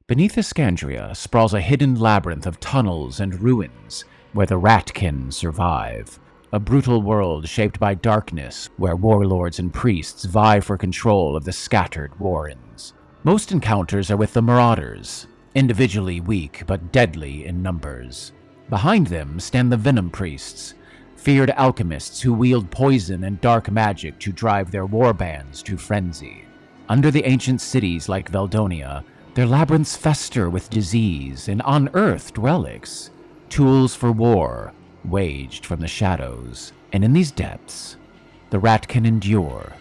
Beneath Iskandria sprawls a hidden labyrinth of tunnels and ruins where the Ratkin survive. A brutal world shaped by darkness where warlords and priests vie for control of the scattered warrens. Most encounters are with the Marauders, individually weak but deadly in numbers. Behind them stand the Venom priests, feared alchemists who wield poison and dark magic to drive their warbands to frenzy. Under the ancient cities like Veldonia, their labyrinths fester with disease and unearthed relics, tools for war waged from the shadows. And in these depths, the Ratkin endure.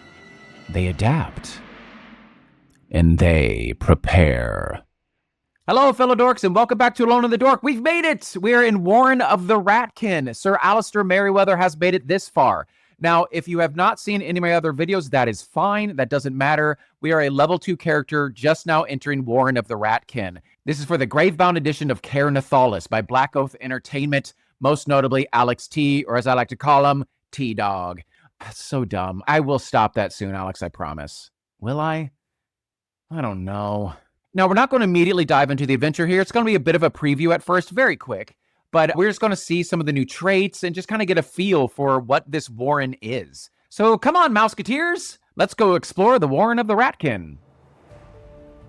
They adapt. And they prepare. Hello, fellow dorks, and welcome back to Alone in the Dork. We've made it! We're in Warren of the Ratkin. Sir Alistair Merriweather has made it this far. Now, if you have not seen any of my other videos, that is fine. That doesn't matter. We are a level 2 character just now entering Warren of the Ratkin. This is for the Gravebound edition of Nethalas by Black Oath Entertainment, most notably Alex T, or as I like to call him, T-Dog. That's so dumb. I will stop that soon, Alex, I promise. Will I? I don't know. Now, we're not going to immediately dive into the adventure here. It's going to be a bit of a preview at first, very quick. But we're just going to see some of the new traits and just kind of get a feel for what this Warren is. So come on, Mouseketeers. Let's go explore the Warren of the Ratkin.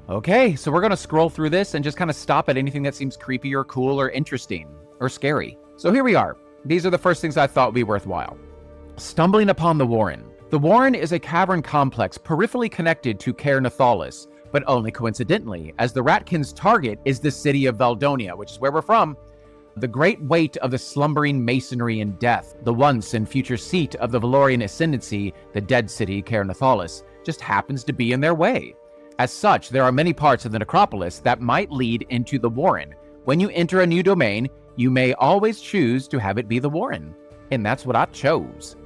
Okay, so we're going to scroll through this and just kind of stop at anything that seems creepy or cool or interesting or scary. So here we are. These are the first things I thought would be worthwhile. Stumbling upon the Warren. The Warren is a cavern complex peripherally connected to Nethalas, but only coincidentally, as the Ratkin's target is the city of Veldonia, which is where we're from. The great weight of the slumbering masonry and death, the once and future seat of the Valorian ascendancy, the dead city, Nethalas, just happens to be in their way. As such, there are many parts of the necropolis that might lead into the Warren. When you enter a new domain, you may always choose to have it be the Warren. And that's what I chose.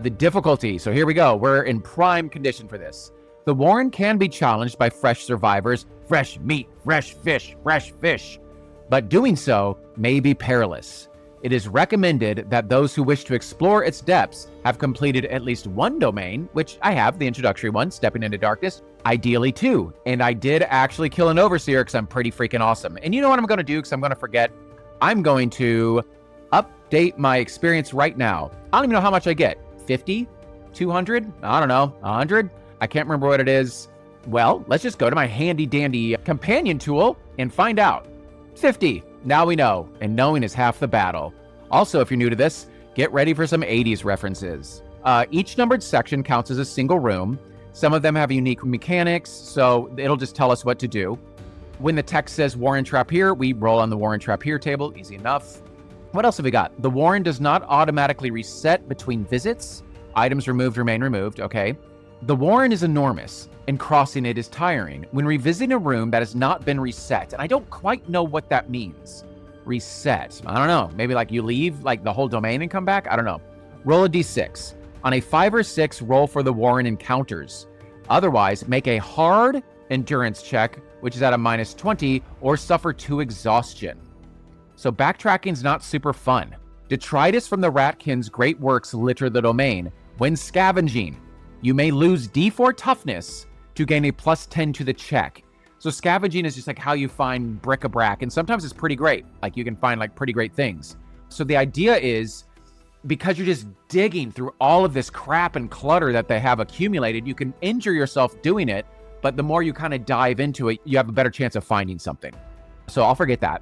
The difficulty, so here we go, we're in prime condition for this. The Warren can be challenged by fresh survivors, fresh meat, fresh fish. But doing so may be perilous. It is recommended that those who wish to explore its depths have completed at least one domain, which I have, the introductory one, Stepping into Darkness, ideally 2. And I did actually kill an overseer because I'm pretty freaking awesome. And you know what I'm going to do because I'm going to forget? I'm going to update my experience right now. I don't even know how much I get. 50? 200? I don't know. 100? I can't remember what it is. Well, let's just go to my handy dandy companion tool and find out. 50. Now we know, and knowing is half the battle. Also, if you're new to this, get ready for some 80s references. Each numbered section counts as a single room. Some of them have unique mechanics, so it'll just tell us what to do. When the text says Warren Trap here, we roll on the Warren Trap here table, easy enough. What else have we got? The Warren does not automatically reset between visits. Items removed remain removed, okay. The Warren is enormous, and crossing it is tiring. When revisiting a room that has not been reset, and I don't quite know what that means. Reset, I don't know. Maybe like you leave like the whole domain and come back? I don't know. Roll a d6. On a 5 or 6, roll for the Warren encounters. Otherwise, make a hard endurance check, which is at a -20, or suffer 2 exhaustion. So backtracking's not super fun. Detritus from the Ratkin's great works litter the domain. When scavenging, you may lose D4 toughness to gain a +10 to the check. So scavenging is just like how you find bric-a-brac, and sometimes it's pretty great. Like you can find like pretty great things. So the idea is, because you're just digging through all of this crap and clutter that they have accumulated, you can injure yourself doing it, but the more you kind of dive into it, you have a better chance of finding something. So I'll forget that.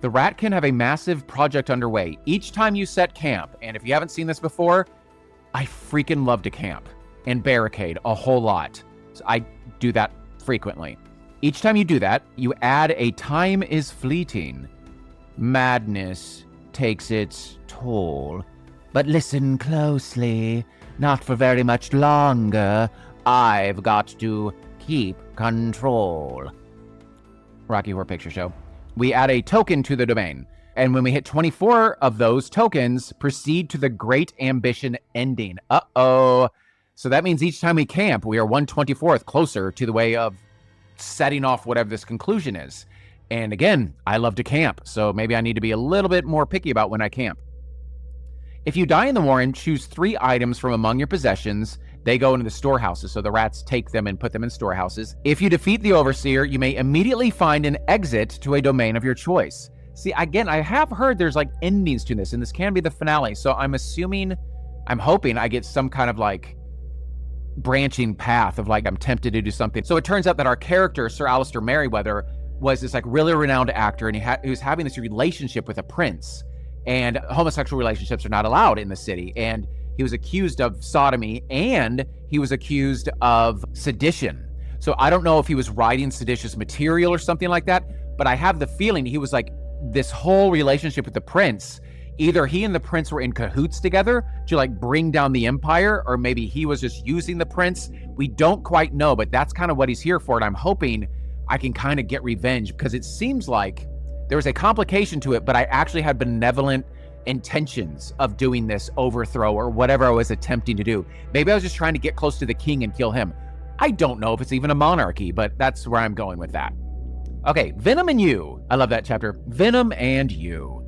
The Ratkin have a massive project underway. Each time you set camp, and if you haven't seen this before, I freaking love to camp and barricade a whole lot. So I do that frequently. Each time you do that, you add a time is fleeting. Madness takes its toll. But listen closely. Not for very much longer. I've got to keep control. Rocky Horror Picture Show. We add a token to the domain. And when we hit 24 of those tokens, proceed to the Great Ambition ending. Uh-oh. So that means each time we camp, we are 1/24th closer to the way of setting off whatever this conclusion is. And again, I love to camp, so maybe I need to be a little bit more picky about when I camp. If you die in the Warren, choose 3 items from among your possessions They go into the storehouses, so the rats take them and put them in storehouses. If you defeat the overseer, you may immediately find an exit to a domain of your choice. See, again, I have heard there's like endings to this, and this can be the finale. So I'm hoping I get some kind of like branching path of like I'm tempted to do something. So it turns out that our character, Sir Alistair Merryweather, was this like really renowned actor, and he was having this relationship with a prince, and homosexual relationships are not allowed in the city. And he was accused of sodomy, and he was accused of sedition. So I don't know if he was writing seditious material or something like that, but I have the feeling he was like this whole relationship with the prince. Either he and the prince were in cahoots together to like bring down the empire, or maybe he was just using the prince. We don't quite know, but that's kind of what he's here for. And I'm hoping I can kind of get revenge, because it seems like there was a complication to it, but I actually had benevolent intentions of doing this overthrow or whatever I was attempting to do. Maybe I was just trying to get close to the king and kill him. I don't know if it's even a monarchy, but that's where I'm going with that. Okay, Venom and you. I love that chapter. Venom and you.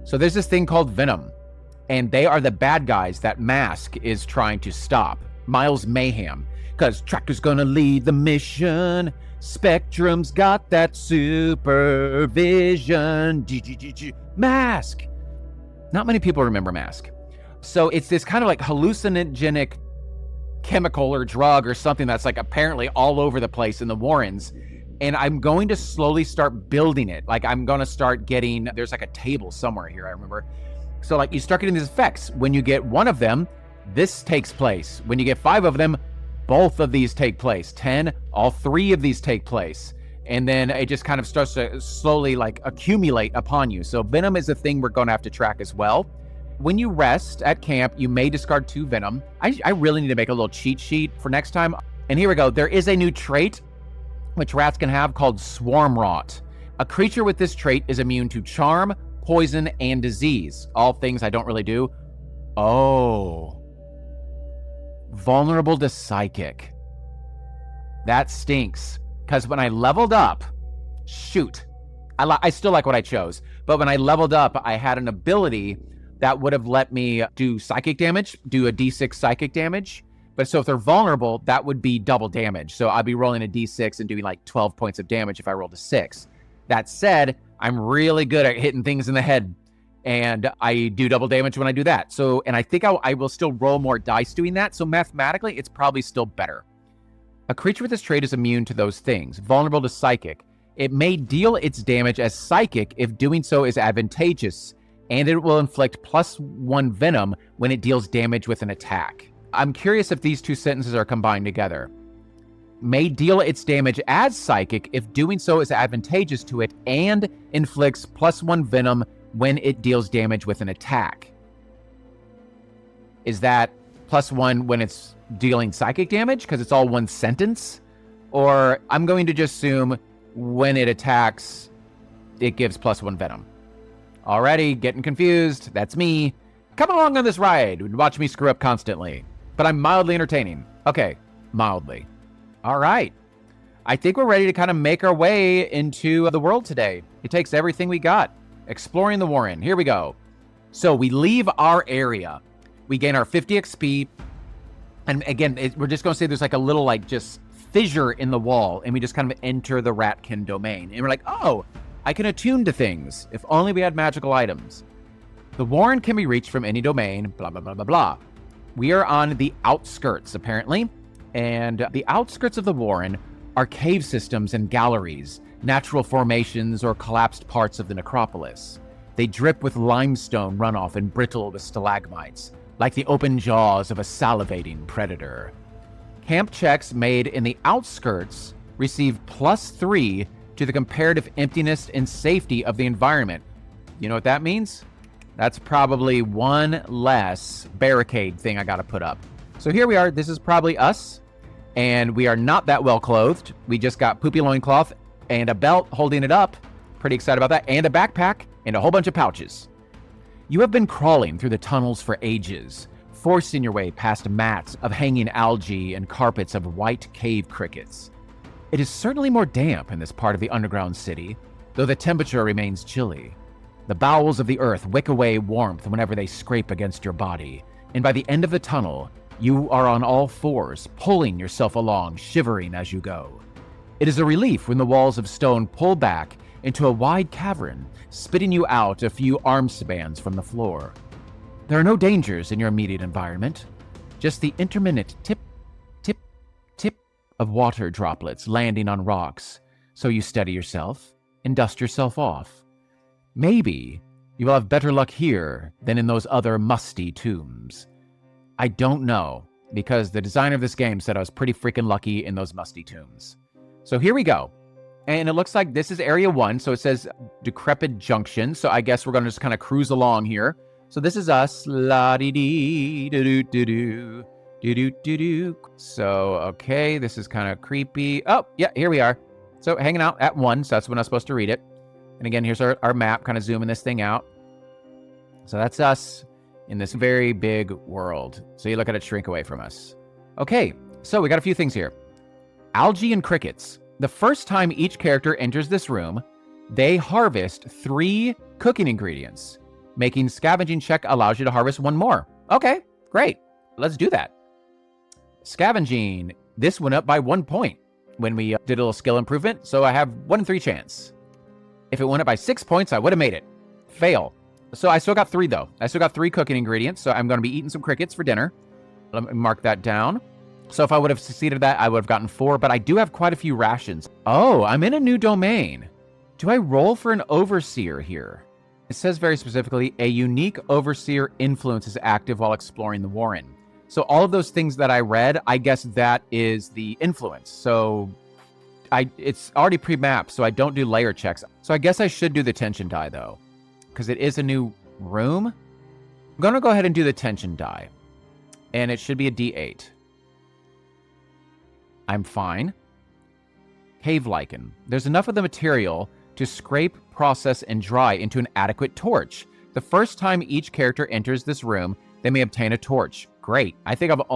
So there's this thing called Venom, and they are the bad guys that Mask is trying to stop. Miles Mayhem, because Tractor's gonna lead the mission. Spectrum's got that supervision. Mask. Not many people remember Mask. So it's this kind of like hallucinogenic chemical or drug or something that's like apparently all over the place in the Warrens. And I'm going to slowly start building it. Like I'm going to start getting, there's like a table somewhere here, I remember. So like you start getting these effects. When you get one of them, this takes place. When you get 5 of them, both of these take place. 10, all 3 of these take place. And then it just kind of starts to slowly like accumulate upon you. So Venom is a thing we're going to have to track as well. When you rest at camp, you may discard 2 Venom. I really need to make a little cheat sheet for next time. And here we go. There is a new trait which rats can have called Swarm Rot. A creature with this trait is immune to charm, poison, and disease. All things I don't really do. Oh. Vulnerable to psychic. That stinks. Because when I leveled up, shoot, I still like what I chose, but when I leveled up, I had an ability that would have let me do psychic damage, do a d6 psychic damage. But so if they're vulnerable, that would be double damage. So I'd be rolling a d6 and doing like 12 points of damage if I rolled a 6. That said, I'm really good at hitting things in the head, and I do double damage when I do that. So, and I think I will still roll more dice doing that. So mathematically, it's probably still better. A creature with this trait is immune to those things, vulnerable to psychic. It may deal its damage as psychic if doing so is advantageous, and it will inflict +1 venom when it deals damage with an attack. I'm curious if these 2 sentences are combined together. May deal its damage as psychic if doing so is advantageous to it, and inflicts +1 venom when it deals damage with an attack. Is that +1 when it's dealing psychic damage because it's all one sentence? Or I'm going to just assume when it attacks, it gives +1 venom. Already getting confused. That's me. Come along on this ride and watch me screw up constantly. But I'm mildly entertaining. Okay, mildly. All right. I think we're ready to kind of make our way into the world today. It takes everything we got. Exploring the Warren. Here we go. So we leave our area. We gain our 50 XP. And again, we're just going to say there's like a little like just fissure in the wall, and we just kind of enter the Ratkin domain. And we're like, oh, I can attune to things. If only we had magical items. The Warren can be reached from any domain, blah, blah, blah, blah, blah. We are on the outskirts, apparently. And the outskirts of the Warren are cave systems and galleries, natural formations, or collapsed parts of the necropolis. They drip with limestone runoff and brittle with stalagmites, like the open jaws of a salivating predator. Camp checks made in the outskirts receive +3 to the comparative emptiness and safety of the environment. You know what that means? That's probably 1 less barricade thing I gotta put up. So here we are. This is probably us, and we are not that well clothed. We just got poopy loincloth and a belt holding it up. Pretty excited about that. And a backpack and a whole bunch of pouches. You have been crawling through the tunnels for ages, forcing your way past mats of hanging algae and carpets of white cave crickets. It is certainly more damp in this part of the underground city, though the temperature remains chilly. The bowels of the earth wick away warmth whenever they scrape against your body, and by the end of the tunnel, You are on all fours, pulling yourself along, shivering as you go. It is a relief when the walls of stone pull back into a wide cavern, spitting you out a few arm spans from the floor. There are no dangers in your immediate environment, just the intermittent tip, tip, tip of water droplets landing on rocks, so you steady yourself and dust yourself off. Maybe you will have better luck here than in those other musty tombs. I don't know, because the designer of this game said I was pretty freaking lucky in those musty tombs. So here we go. And it looks like this is area 1, so it says Decrepit Junction, so I guess we're going to just kind of cruise along here. So this is us. La-dee-dee, do-do-do-do, do-do-do-do. So, okay, this is kind of creepy. Oh, yeah, here we are. So hanging out at 1, so that's when I'm supposed to read it. And again, here's our map, kind of zooming this thing out. So that's us in this very big world. So you look at it shrink away from us. Okay, so we got a few things here. Algae and crickets. The first time each character enters this room, they harvest 3 cooking ingredients. Making scavenging check allows you to harvest 1 more. Okay, great. Let's do that. Scavenging. This went up by 1 point when we did a little skill improvement, so I have 1 in 3 chance. If it went up by 6 points, I would have made it. Fail. So I still got 3 though. I still got 3 cooking ingredients, so I'm going to be eating some crickets for dinner. Let me mark that down. So if I would have succeeded that, I would have gotten 4, but I do have quite a few rations. Oh, I'm in a new domain. Do I roll for an overseer here? It says very specifically, a unique overseer influence is active while exploring the Warren. So all of those things that I read, I guess that is the influence. So it's already pre-mapped, so I don't do layer checks. So I guess I should do the tension die though, because it is a new room. I'm going to go ahead and do the tension die, and it should be a D8. I'm fine. Cave lichen. There's enough of the material to scrape, process, and dry into an adequate torch. The first time each character enters this room, they may obtain a torch. Great. I don't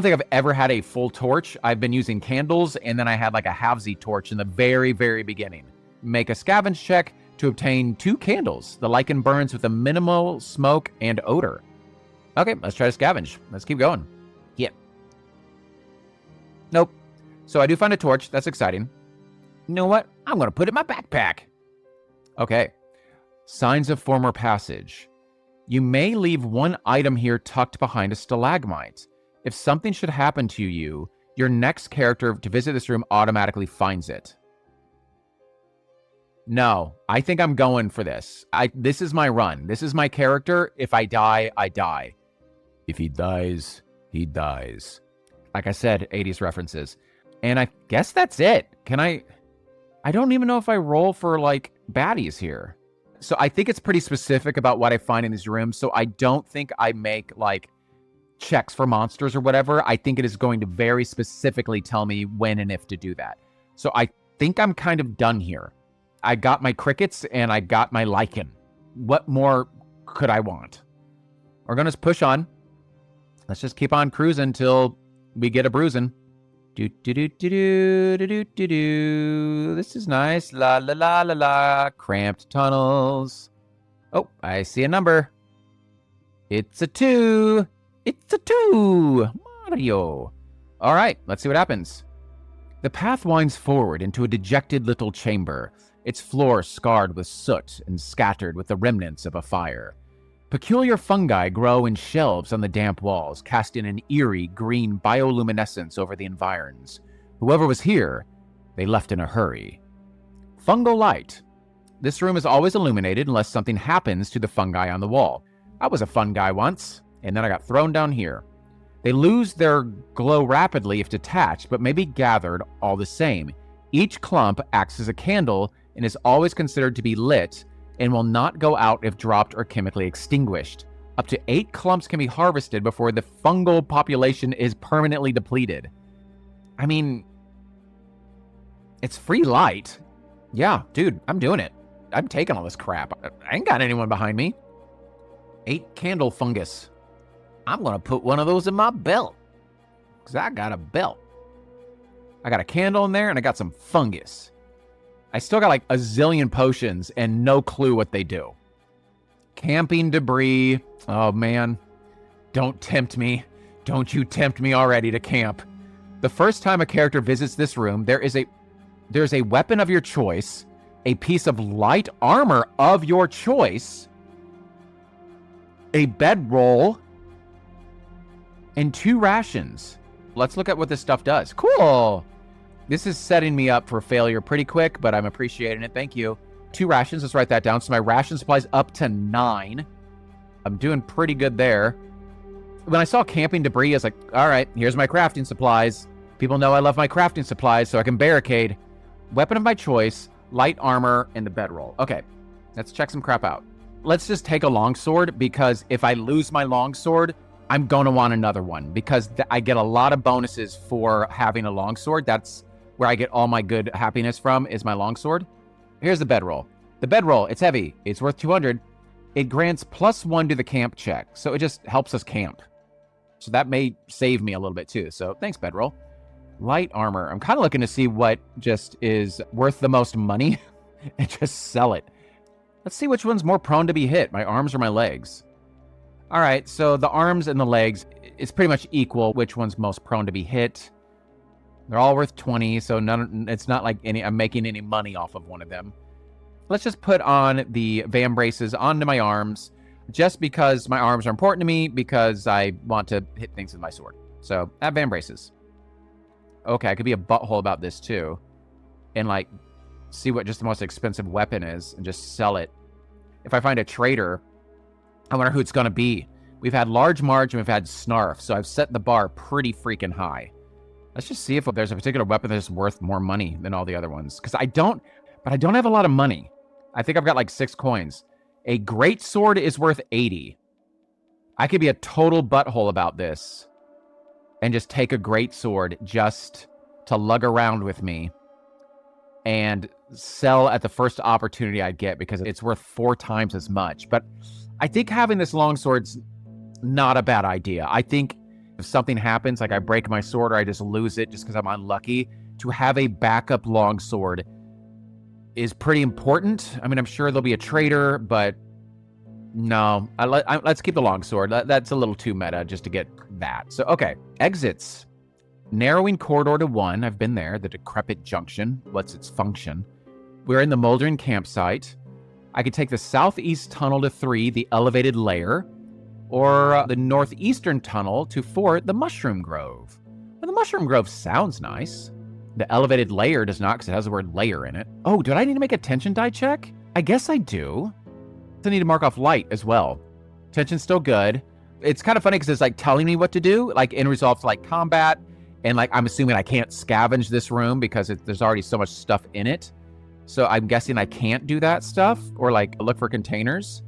think I've ever had a full torch. I've been using candles, and then I had like a halvesy torch in the very, very beginning. Make a scavenge check to obtain 2 candles. The lichen burns with a minimal smoke and odor. Okay, let's try to scavenge. Let's keep going. Yep. Nope. So I do find a torch. That's exciting. You know what? I'm going to put it in my backpack. Okay. Signs of former passage. You may leave 1 item here tucked behind a stalagmite. If something should happen to you, your next character to visit this room automatically finds it. No, I think I'm going for this. This is my run. This is my character. If I die, I die. If he dies, he dies. Like I said, 80s references. And I guess that's it. I don't even know if I roll for like baddies here. So I think it's pretty specific about what I find in these rooms. So I don't think I make like checks for monsters or whatever. I think it is going to very specifically tell me when and if to do that. So I think I'm kind of done here. I got my crickets and I got my lichen. What more could I want? We're going to push on. Let's just keep on cruising until we get a bruising. Do do do do do do do do. This is nice. La la la la la. Cramped tunnels. Oh, I see a number. It's a 2. It's a 2. Mario. All right, let's see what happens. The path winds forward into a dejected little chamber, its floor scarred with soot and scattered with the remnants of a fire. Peculiar fungi grow in shelves on the damp walls, casting an eerie green bioluminescence over the environs. Whoever was here, they left in a hurry. Fungal light. This room is always illuminated unless something happens to the fungi on the wall. I was a fun guy once, and then I got thrown down here. They lose their glow rapidly if detached, but may be gathered all the same. Each clump acts as a candle and is always considered to be lit and will not go out if dropped or chemically extinguished. Up to 8 clumps can be harvested before the fungal population is permanently depleted. I mean, it's free light. Yeah, dude, I'm doing it. I'm taking all this crap. I ain't got anyone behind me. 8 candle fungus. I'm gonna put one of those in my belt, because I got a belt. I got a candle in there and I got some fungus. I still got like a zillion potions and no clue what they do. Camping debris. Oh man, don't tempt me. Don't you tempt me already to camp. The first time a character visits this room, there's a weapon of your choice, a piece of light armor of your choice, a bedroll, and 2 rations. Let's look at what this stuff does. Cool. This is setting me up for failure pretty quick, but I'm appreciating it. Thank you. 2 rations. Let's write that down. So my ration supply's up to 9. I'm doing pretty good there. When I saw camping debris, I was like, all right, here's my crafting supplies. People know I love my crafting supplies, so I can barricade. Weapon of my choice, light armor, and the bedroll. Okay, let's check some crap out. Let's just take a longsword, because if I lose my longsword, I'm going to want another one, because I get a lot of bonuses for having a longsword. That's where I get all my good happiness from, is my longsword. Here's the bedroll. The bedroll, it's heavy. It's worth 200. It grants +1 to the camp check, so it just helps us camp. So that may save me a little bit too. So thanks, bedroll. Light armor. I'm kind of looking to see what just is worth the most money and just sell it. Let's see which one's more prone to be hit, my arms or my legs. All right, so the arms and the legs, it's pretty much equal which one's most prone to be hit. They're all worth 20, so it's not like I'm making any money off of one of them. Let's just put on the Vam braces onto my arms, just because my arms are important to me, because I want to hit things with my sword. So, add Vam braces. Okay, I could be a butthole about this too. And like, see what just the most expensive weapon is and just sell it. If I find a trader, I wonder who it's going to be. We've had Large Marge and we've had Snarf, so I've set the bar pretty freaking high. Let's just see if there's a particular weapon that's worth more money than all the other ones. Because I don't have a lot of money. I think I've got like 6 coins. A great sword is worth 80. I could be a total butthole about this and just take a great sword just to lug around with me and sell at the first opportunity I get, because it's worth 4 times as much. But I think having this longsword's not a bad idea. I think if something happens, like I break my sword or I just lose it just because I'm unlucky, to have a backup longsword is pretty important. I mean, I'm sure there'll be a trader, but no, let's keep the longsword. That's a little too meta just to get that. So, okay, exits. Narrowing corridor to 1. I've been there. The decrepit junction. What's its function? We're in the mouldering campsite. I could take the southeast tunnel to 3, the elevated layer, or the northeastern tunnel to 4, the mushroom grove. Well, the mushroom grove sounds nice. The elevated layer does not, because it has the word layer in it. Oh, do I need to make a tension die check? I guess I do. I need to mark off light as well. Tension's still good. It's kind of funny because it's like telling me what to do, like in resolve to like combat. And like, I'm assuming I can't scavenge this room because there's already so much stuff in it. So I'm guessing I can't do that stuff or like look for containers.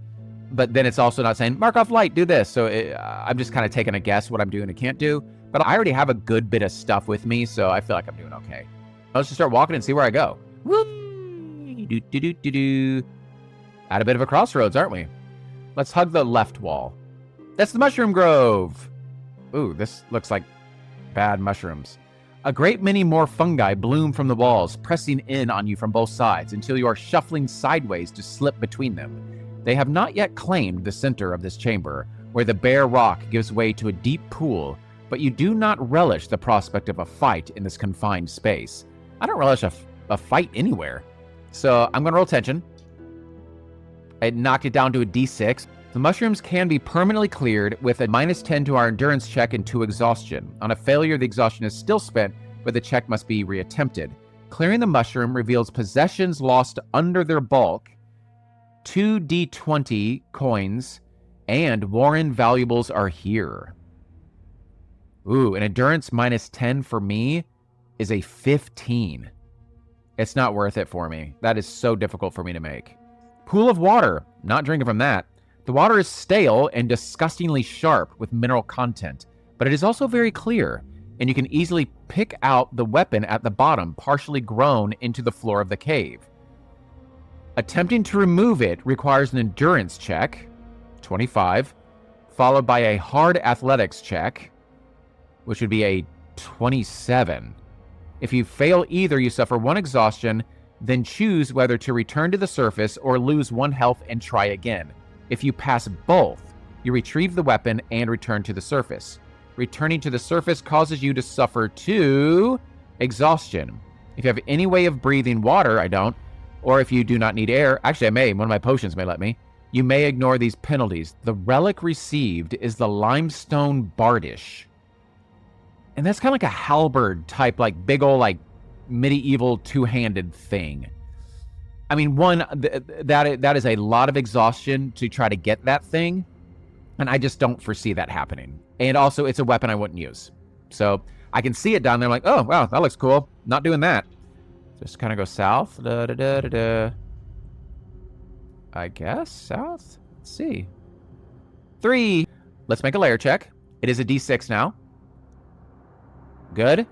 But then it's also not saying, mark off light, do this. So I'm just kind of taking a guess what I'm doing and can't do. But I already have a good bit of stuff with me, so I feel like I'm doing okay. Let's just start walking and see where I go. Woo! Do. At a bit of a crossroads, aren't we? Let's hug the left wall. That's the mushroom grove. Ooh, this looks like bad mushrooms. A great many more fungi bloom from the walls, pressing in on you from both sides until you are shuffling sideways to slip between them. They have not yet claimed the center of this chamber, where the bare rock gives way to a deep pool, but you do not relish the prospect of a fight in this confined space. I don't relish a fight anywhere. So I'm going to roll tension. I knocked it down to a D6. The mushrooms can be permanently cleared with a -10 to our endurance check and 2 exhaustion. On a failure, the exhaustion is still spent, but the check must be reattempted. Clearing the mushroom reveals possessions lost under their bulk, 2 D20 coins, and Warren valuables are here. Ooh, an endurance -10 for me is a 15. It's not worth it for me. That is so difficult for me to make. Pool of water. Not drinking from that. The water is stale and disgustingly sharp with mineral content, but it is also very clear, and you can easily pick out the weapon at the bottom, partially grown into the floor of the cave. Attempting to remove it requires an endurance check, 25, followed by a hard athletics check, which would be a 27. If you fail either, you suffer 1 exhaustion, then choose whether to return to the surface or lose 1 health and try again. If you pass both, you retrieve the weapon and return to the surface. Returning to the surface causes you to suffer 2 exhaustion. If you have any way of breathing water, I don't, or if you do not need air, actually I may, one of my potions may let me, you may ignore these penalties. The relic received is the limestone bardish. And that's kind of like a halberd type, like big old, like medieval two-handed thing. I mean, one, that is a lot of exhaustion to try to get that thing. And I just don't foresee that happening. And also, it's a weapon I wouldn't use. So I can see it down there. I'm like, oh, wow, that looks cool. Not doing that. Just kind of go south. I guess south. Let's see. 3. Let's make a layer check. It is a D6 now. Good.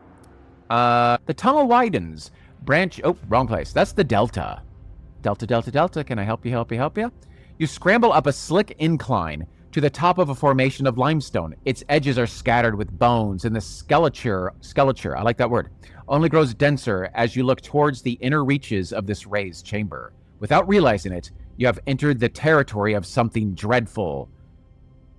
The tunnel widens. Branch. Oh, wrong place. That's the delta. Delta. Can I help you? You scramble up a slick incline to the top of a formation of limestone. Its edges are scattered with bones, and the skeleture, I like that word, only grows denser as you look towards the inner reaches of this raised chamber. Without realizing it, you have entered the territory of something dreadful.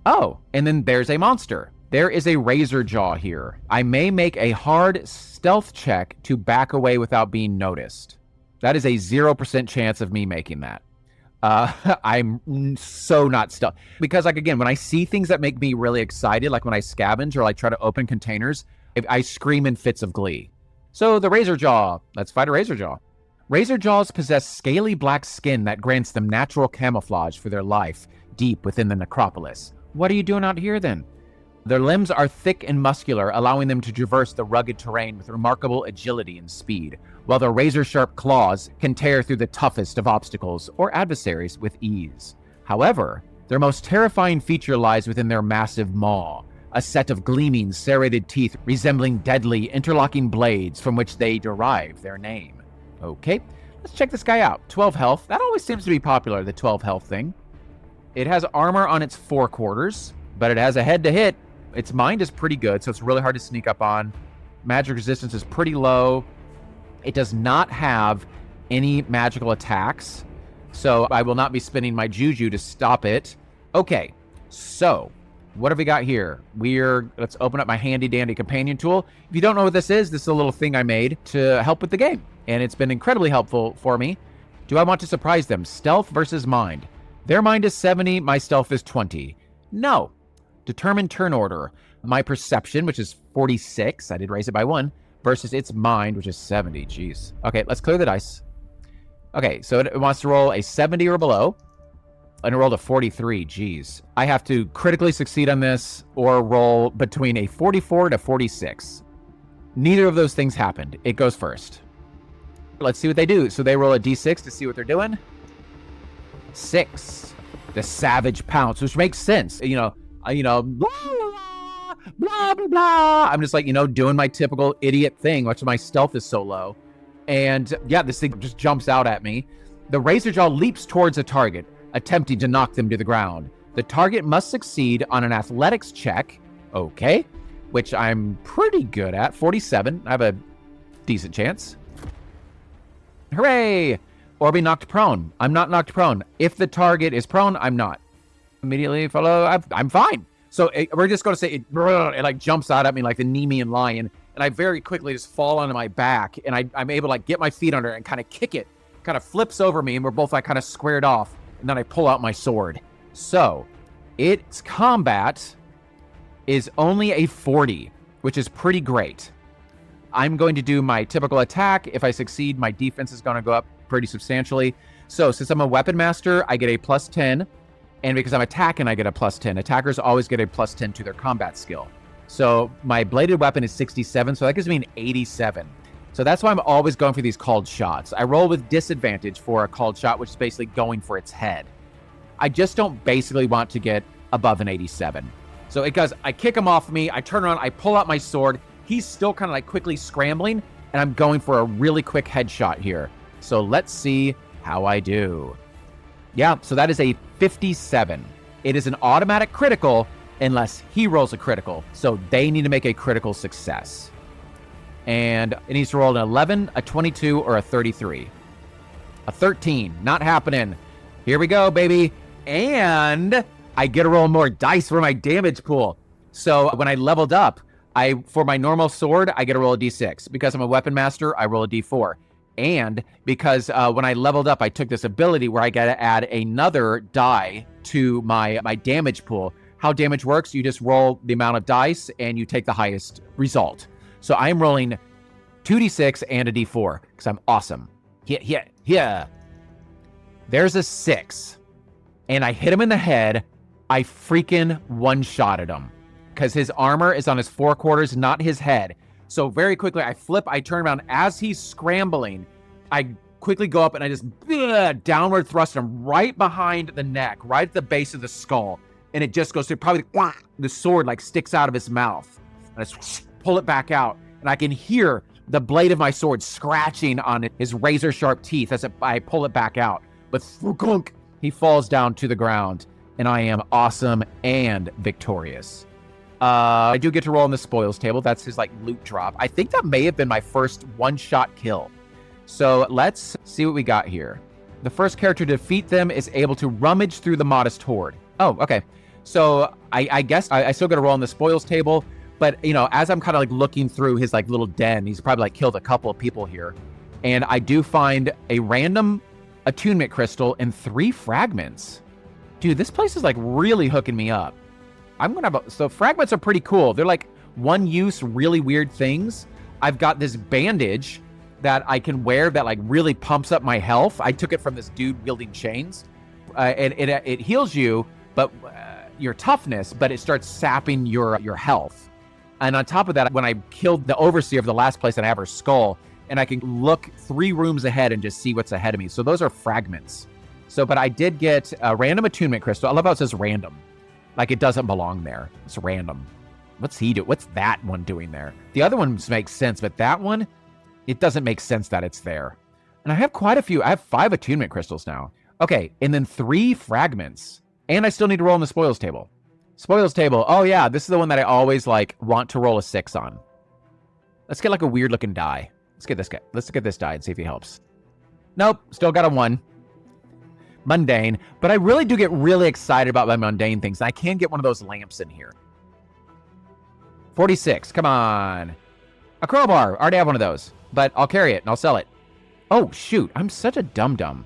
Oh, and then there's a monster. There is a razorjaw here. I may make a hard stealth check to back away without being noticed. That is a 0% chance of me making that. I'm so not stealth. Because, like, again, when I see things that make me really excited, like when I scavenge or like try to open containers, I scream in fits of glee. So the razorjaw, let's fight a razorjaw. Razorjaws possess scaly black skin that grants them natural camouflage for their life deep within the necropolis. What are you doing out here then? Their limbs are thick and muscular, allowing them to traverse the rugged terrain with remarkable agility and speed, while their razor-sharp claws can tear through the toughest of obstacles or adversaries with ease. However, their most terrifying feature lies within their massive maw, a set of gleaming, serrated teeth resembling deadly, interlocking blades from which they derive their name. Okay, let's check this guy out. 12 health. That always seems to be popular, the 12 health thing. It has armor on its 4 quarters, but it has a head-to-hit. Its mind is pretty good, so it's really hard to sneak up on. Magic resistance is pretty low. It does not have any magical attacks, so I will not be spending my juju to stop it. Okay, so what have we got here? Let's open up my handy-dandy companion tool. If you don't know what this is a little thing I made to help with the game, and it's been incredibly helpful for me. Do I want to surprise them? Stealth versus mind. Their mind is 70, my stealth is 20. No. Determine turn order. My perception, which is 46, I did raise it by 1, versus its mind, which is 70. Jeez. Okay, let's clear the dice. Okay, so it wants to roll a 70 or below, and it rolled a 43. Jeez. I have to critically succeed on this or roll between a 44 to 46. Neither of those things happened. It goes first. Let's see what they do. So they roll a d6 to see what they're doing. 6. The savage pounce, which makes sense. Blah, blah, blah, blah. I'm just like, doing my typical idiot thing, which my stealth is so low. And yeah, this thing just jumps out at me. The razorjaw leaps towards a target, attempting to knock them to the ground. The target must succeed on an athletics check, okay, which I'm pretty good at, 47. I have a decent chance. Hooray! Or be knocked prone. I'm not knocked prone. If the target is prone, I'm not. Immediately follow, I'm fine. So we're just going to say it like jumps out at me like the Nemean lion, and I very quickly just fall onto my back, and I'm able to like get my feet under it and kind of kick it. Kind of flips over me, and we're both like kind of squared off, and then I pull out my sword. So its combat is only a 40, which is pretty great. I'm going to do my typical attack. If I succeed, my defense is going to go up pretty substantially. So since I'm a weapon master, I get a +10. And because I'm attacking, I get a +10. Attackers always get a +10 to their combat skill. So my bladed weapon is 67, so that gives me an 87. So that's why I'm always going for these called shots. I roll with disadvantage for a called shot, which is basically going for its head. I just don't basically want to get above an 87. So it goes, I kick him off me, I turn around, I pull out my sword. He's still kind of like quickly scrambling, and I'm going for a really quick headshot here. So let's see how I do. Yeah, so that is a 57. It is an automatic critical unless he rolls a critical. So they need to make a critical success. And it needs to roll an 11, a 22, or a 33. A 13, not happening. Here we go, baby. And I get to roll more dice for my damage pool. So when I leveled up, for my normal sword, I get to roll a d6. Because I'm a weapon master, I roll a d4. And because when I leveled up, I took this ability where I got to add another die to my damage pool. How damage works, you just roll the amount of dice and you take the highest result. So I'm rolling 2d6 and a d4 because I'm awesome. Yeah. There's a 6. And I hit him in the head. I freaking one-shotted him because his armor is on his forequarters, not his head. So very quickly, I turn around. As he's scrambling, I quickly go up and I just downward thrust him right behind the neck, right at the base of the skull. And it just goes through, probably the sword like sticks out of his mouth. And I pull it back out. And I can hear the blade of my sword scratching on his razor sharp teeth as I pull it back out. But he falls down to the ground. And I am awesome and victorious. I do get to roll on the spoils table. That's his like loot drop. I think that may have been my first one-shot kill. So let's see what we got here. The first character to defeat them is able to rummage through the modest horde. Oh, okay. So I guess I still got to roll on the spoils table. But, you know, as I'm kind of like looking through his like little den, he's probably like killed a couple of people here. And I do find a random attunement crystal and 3 fragments. Dude, this place is like really hooking me up. So fragments are pretty cool. They're like one-use, really weird things. I've got this bandage that I can wear that like really pumps up my health. I took it from this dude wielding chains. And it heals you, but your toughness, but it starts sapping your health. And on top of that, when I killed the overseer of the last place, and I have her skull, and I can look 3 rooms ahead and just see what's ahead of me. So those are fragments. So, but I did get a random attunement crystal. I love how it says random. Like it doesn't belong there. It's random. What's he do? What's that one doing there? The other ones make sense, but that one, it doesn't make sense that it's there. And I have quite a few. I have 5 attunement crystals now. Okay, and then 3 fragments. And I still need to roll on the spoils table. Spoils table. Oh yeah, this is the one that I always like want to roll a 6 on. Let's get like a weird looking die. Let's get this guy. Let's look at this die and see if he helps. Nope, still got a 1. Mundane, but I really do get really excited about my mundane things. I can get one of those lamps in here. 46, come on. A crowbar, already have one of those, but I'll carry it and I'll sell it. Oh shoot, I'm such a dum-dum.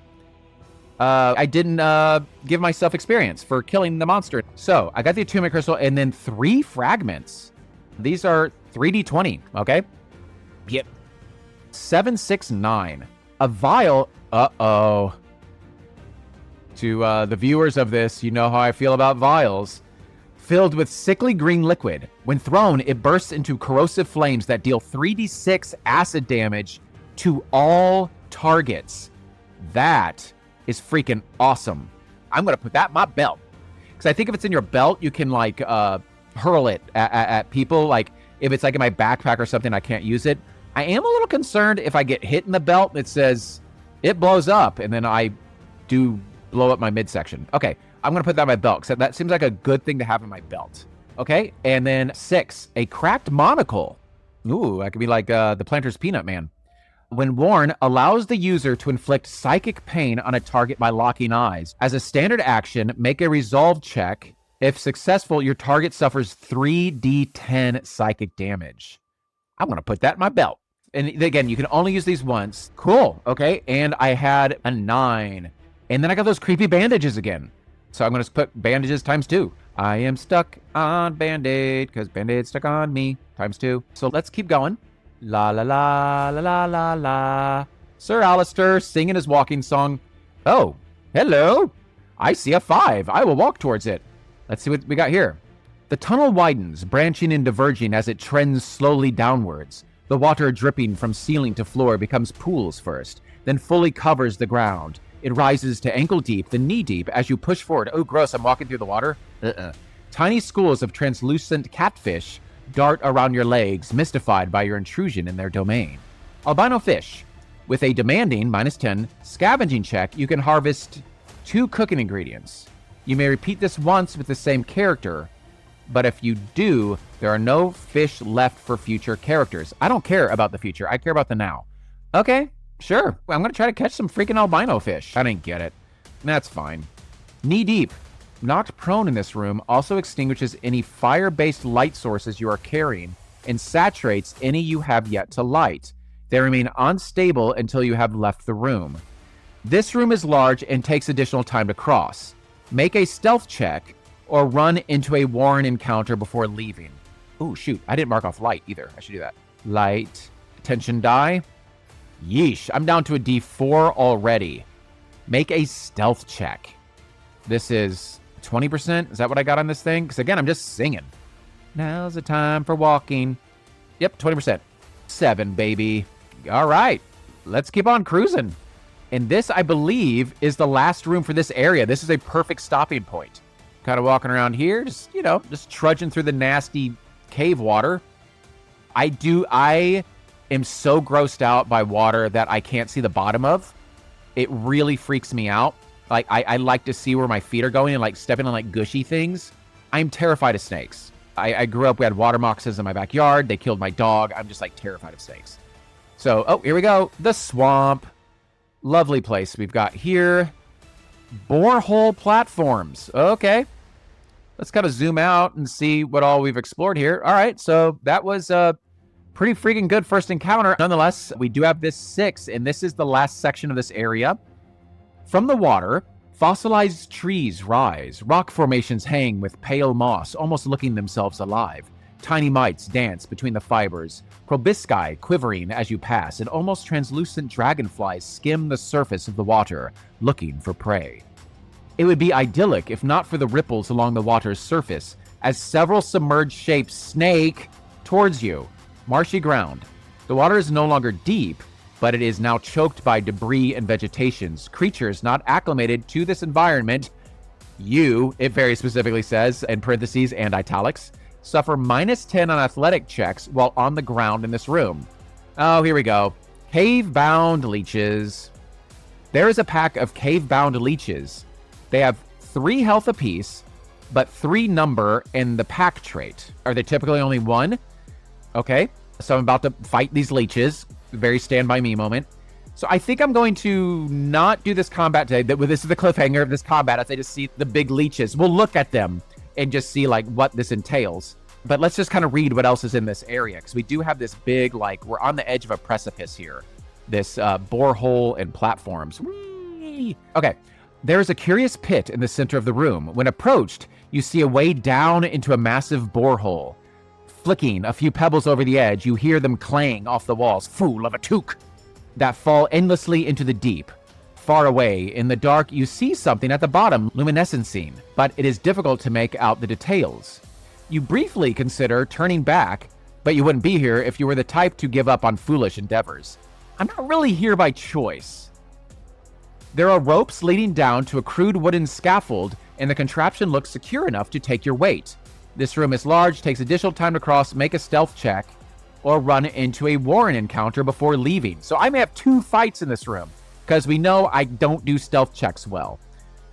I didn't give myself experience for killing the monster. So I got the attunement crystal and then 3 fragments. These are 3d20, okay? Yep. 7, 6, 9. A vial, uh-oh. To the viewers of this, you know how I feel about vials. Filled with sickly green liquid. When thrown, it bursts into corrosive flames that deal 3d6 acid damage to all targets. That is freaking awesome. I'm going to put that in my belt. Because I think if it's in your belt, you can like hurl it at people. Like if it's like in my backpack or something, I can't use it. I am a little concerned if I get hit in the belt, it says it blows up. And then I do blow up my midsection. Okay, I'm going to put that in my belt because that seems like a good thing to have in my belt. Okay, and then 6, a cracked monocle. Ooh, that could be like the Planter's Peanut Man. When worn, allows the user to inflict psychic pain on a target by locking eyes. As a standard action, make a resolve check. If successful, your target suffers 3d10 psychic damage. I'm going to put that in my belt. And again, you can only use these once. Cool, okay, and I had a 9. And then I got those creepy bandages again. So I'm going to put bandages times 2. I am stuck on Band-Aid because Band-Aid stuck on me times 2. So let's keep going. La la la la la la la. Sir Alistair singing his walking song. Oh, hello. I see a 5. I will walk towards it. Let's see what we got here. The tunnel widens, branching and diverging as it trends slowly downwards. The water dripping from ceiling to floor becomes pools first, then fully covers the ground. It rises to ankle deep, then knee deep as you push forward. Oh, gross, I'm walking through the water. Tiny schools of translucent catfish dart around your legs, mystified by your intrusion in their domain. Albino fish. With a demanding, -10, scavenging check, you can harvest 2 cooking ingredients. You may repeat this once with the same character, but if you do, there are no fish left for future characters. I don't care about the future. I care about the now. Okay. Sure, I'm going to try to catch some freaking albino fish. I didn't get it. That's fine. Knee deep. Knocked prone in this room also extinguishes any fire-based light sources you are carrying and saturates any you have yet to light. They remain unstable until you have left the room. This room is large and takes additional time to cross. Make a stealth check or run into a Warren encounter before leaving. Oh, shoot. I didn't mark off light either. I should do that. Light. Attention die. Yeesh. I'm down to a D4 already. Make a stealth check. This is 20%. Is that what I got on this thing? Because again, I'm just singing. Now's the time for walking. Yep, 20%. 7, baby. All right. Let's keep on cruising. And this, I believe, is the last room for this area. This is a perfect stopping point. Kind of walking around here, just trudging through the nasty cave water. I am so grossed out by water that I can't see the bottom of. It really freaks me out. Like, I like to see where my feet are going and, like, stepping on, like, gushy things. I'm terrified of snakes. I grew up, we had water moccasins in my backyard. They killed my dog. I'm just, like, terrified of snakes. So, oh, here we go. The swamp. Lovely place we've got here. Borehole platforms. Okay. Let's kind of zoom out and see what all we've explored here. All right, so that was a pretty freaking good first encounter. Nonetheless, we do have this 6, and this is the last section of this area. From the water, fossilized trees rise. Rock formations hang with pale moss, almost looking themselves alive. Tiny mites dance between the fibers, proboscis quivering as you pass, and almost translucent dragonflies skim the surface of the water, looking for prey. It would be idyllic if not for the ripples along the water's surface, as several submerged shapes snake towards you. Marshy ground. The water is no longer deep, but it is now choked by debris and vegetations. Creatures not acclimated to this environment, it very specifically says, in parentheses and italics, suffer -10 on athletic checks while on the ground in this room. Oh, here we go. Cavebound leeches. There is a pack of cavebound leeches. They have 3 health apiece, but 3 number in the pack trait. Are they typically only 1? Okay, so I'm about to fight these leeches. Very stand by me moment. So I think I'm going to not do this combat today. This is the cliffhanger of this combat as I just see the big leeches. We'll look at them and just see like what this entails. But let's just kind of read what else is in this area, because we do have this big, like, we're on the edge of a precipice here. This borehole and platforms. Whee! Okay, there is a curious pit in the center of the room. When approached, you see a way down into a massive borehole. Flicking a few pebbles over the edge, you hear them clang off the walls, fool of a toque, that fall endlessly into the deep. Far away, in the dark, you see something at the bottom, luminescing, but it is difficult to make out the details. You briefly consider turning back, but you wouldn't be here if you were the type to give up on foolish endeavors. I'm not really here by choice. There are ropes leading down to a crude wooden scaffold, and the contraption looks secure enough to take your weight. This room is large, takes additional time to cross, make a stealth check, or run into a Warren encounter before leaving. So I may have 2 fights in this room, because we know I don't do stealth checks well.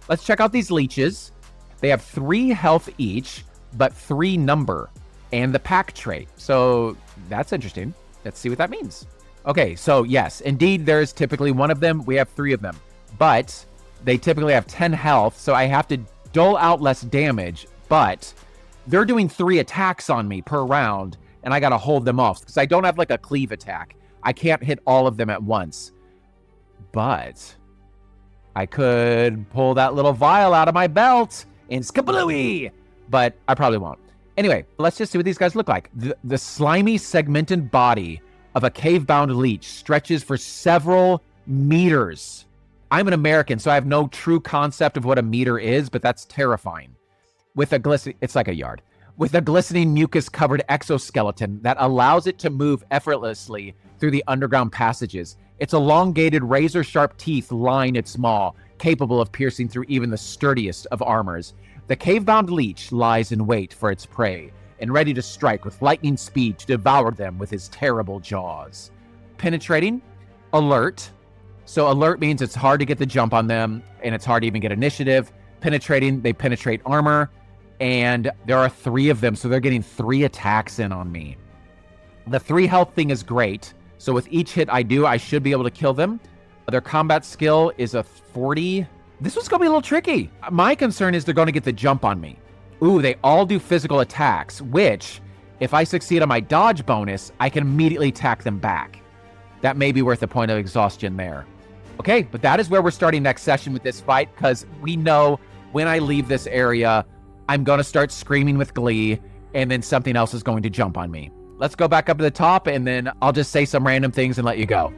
Let's check out these leeches. They have 3 health each, but 3 number, and the pack trait. So that's interesting. Let's see what that means. Okay, so yes, indeed, there is typically 1 of them. We have 3 of them, but they typically have 10 health, so I have to dole out less damage, but they're doing 3 attacks on me per round, and I gotta hold them off, because I don't have like a cleave attack. I can't hit all of them at once. But I could pull that little vial out of my belt and skabalooey, but I probably won't. Anyway, let's just see what these guys look like. The slimy, segmented body of a cavebound leech stretches for several meters. I'm an American, so I have no true concept of what a meter is, but that's terrifying. With a it's like a yard. With a glistening mucus-covered exoskeleton that allows it to move effortlessly through the underground passages. Its elongated, razor-sharp teeth line its maw, capable of piercing through even the sturdiest of armors. The cavebound leech lies in wait for its prey, and ready to strike with lightning speed to devour them with his terrible jaws. Penetrating, alert. So alert means it's hard to get the jump on them, and it's hard to even get initiative. Penetrating, they penetrate armor, and there are 3 of them, so they're getting 3 attacks in on me. The 3 health thing is great, so with each hit I do, I should be able to kill them. Their combat skill is a 40. This was gonna be a little tricky. My concern is they're gonna get the jump on me. Ooh, they all do physical attacks, which, if I succeed on my dodge bonus, I can immediately attack them back. That may be worth a point of exhaustion there. Okay, but that is where we're starting next session with this fight, because we know when I leave this area, I'm going to start screaming with glee, and then something else is going to jump on me. Let's go back up to the top, and then I'll just say some random things and let you go.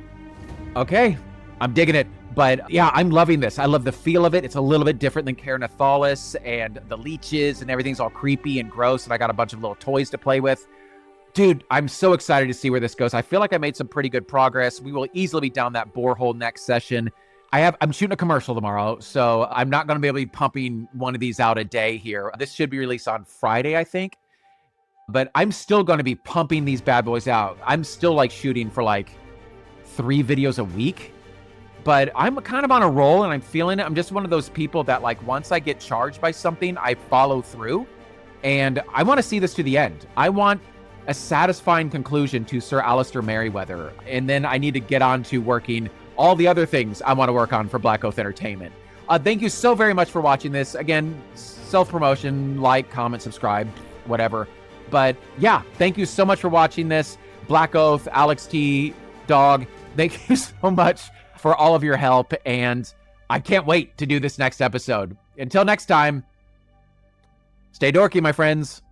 Okay, I'm digging it. But yeah, I'm loving this. I love the feel of it. It's a little bit different than Nethalas, and the leeches and everything's all creepy and gross, and I got a bunch of little toys to play with. Dude, I'm so excited to see where this goes. I feel like I made some pretty good progress. We will easily be down that borehole next session. I'm shooting a commercial tomorrow, so I'm not going to be able to be pumping one of these out a day here. This should be released on Friday, I think. But I'm still going to be pumping these bad boys out. I'm still like shooting for like 3 videos a week. But I'm kind of on a roll and I'm feeling it. I'm just one of those people that like once I get charged by something, I follow through. And I want to see this to the end. I want a satisfying conclusion to Sir Alistair Merryweather. And then I need to get on to working all the other things I want to work on for Black Oath Entertainment. Thank you so very much for watching this. Again, self-promotion, like, comment, subscribe, whatever. But yeah, thank you so much for watching this. Black Oath, Alex T, Dog, thank you so much for all of your help. And I can't wait to do this next episode. Until next time, stay dorky, my friends.